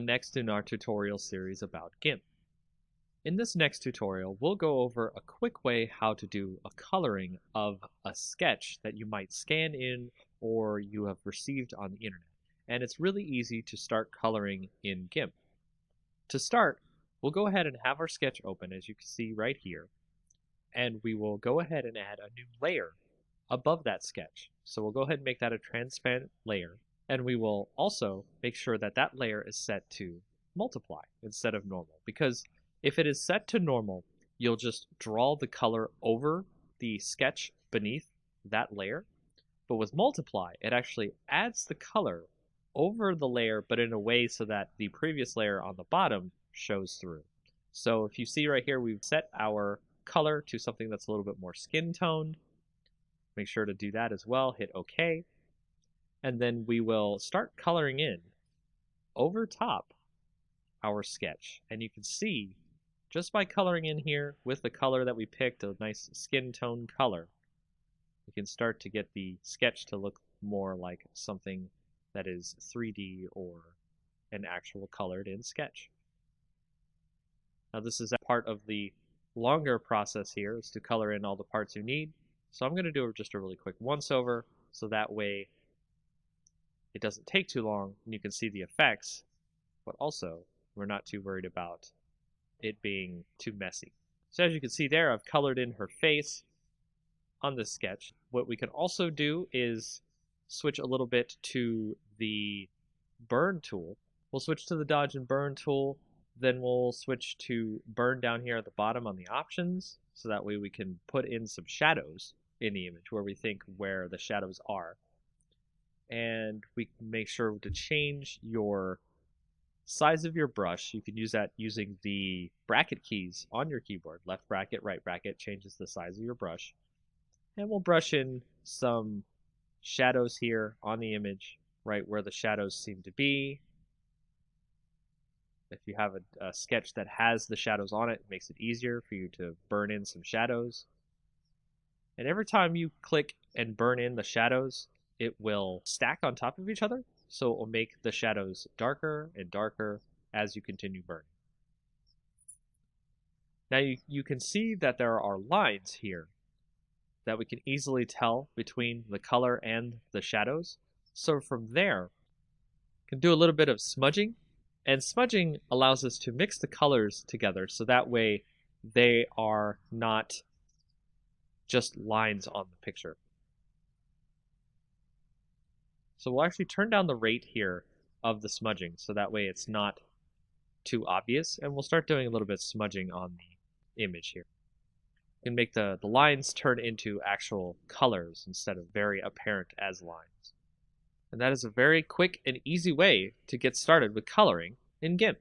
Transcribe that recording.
next in our tutorial series about GIMP. In this next tutorial, we'll go over a quick way how to do a coloring of a sketch that you might scan in or you have received on the internet. And it's really easy to start coloring in GIMP. To start, we'll go ahead and have our sketch open, as you can see right here. And we will go ahead and add a new layer above that sketch. So we'll go ahead and make that a transparent layer. And we will also make sure that that layer is set to multiply instead of normal. Because if it is set to normal, you'll just draw the color over the sketch beneath that layer. But with multiply, it actually adds the color over the layer, but in a way so that the previous layer on the bottom shows through. So if you see right here, we've set our color to something that's a little bit more skin toned. Make sure to do that as well. Hit OK. And then we will start coloring in over top our sketch. And you can see just by coloring in here with the color that we picked, a nice skin tone color, we can start to get the sketch to look more like something that is 3D or an actual colored in sketch. Now this is a part of the longer process here, is to color in all the parts you need. So I'm going to do just a really quick once over so that way it doesn't take too long and you can see the effects, but also we're not too worried about it being too messy. So as you can see there, I've colored in her face on this sketch. What we can also do is switch a little bit to the burn tool. We'll switch to the dodge and burn tool, then we'll switch to burn down here at the bottom on the options, so that way we can put in some shadows in the image where we think where the shadows are. And we can make sure to change your size of your brush. You can use that using the bracket keys on your keyboard. Left bracket, right bracket changes the size of your brush. And we'll brush in some shadows here on the image, right where the shadows seem to be. If you have a sketch that has the shadows on it, it makes it easier for you to burn in some shadows. And every time you click and burn in the shadows, it will stack on top of each other, so it will make the shadows darker and darker as you continue burning. Now you can see that there are lines here that we can easily tell between the color and the shadows. So from there, you can do a little bit of smudging, and smudging allows us to mix the colors together so that way they are not just lines on the picture. So we'll actually turn down the rate here of the smudging so that way it's not too obvious, and we'll start doing a little bit of smudging on the image here. You can make the lines turn into actual colors instead of very apparent as lines. And that is a very quick and easy way to get started with coloring in GIMP.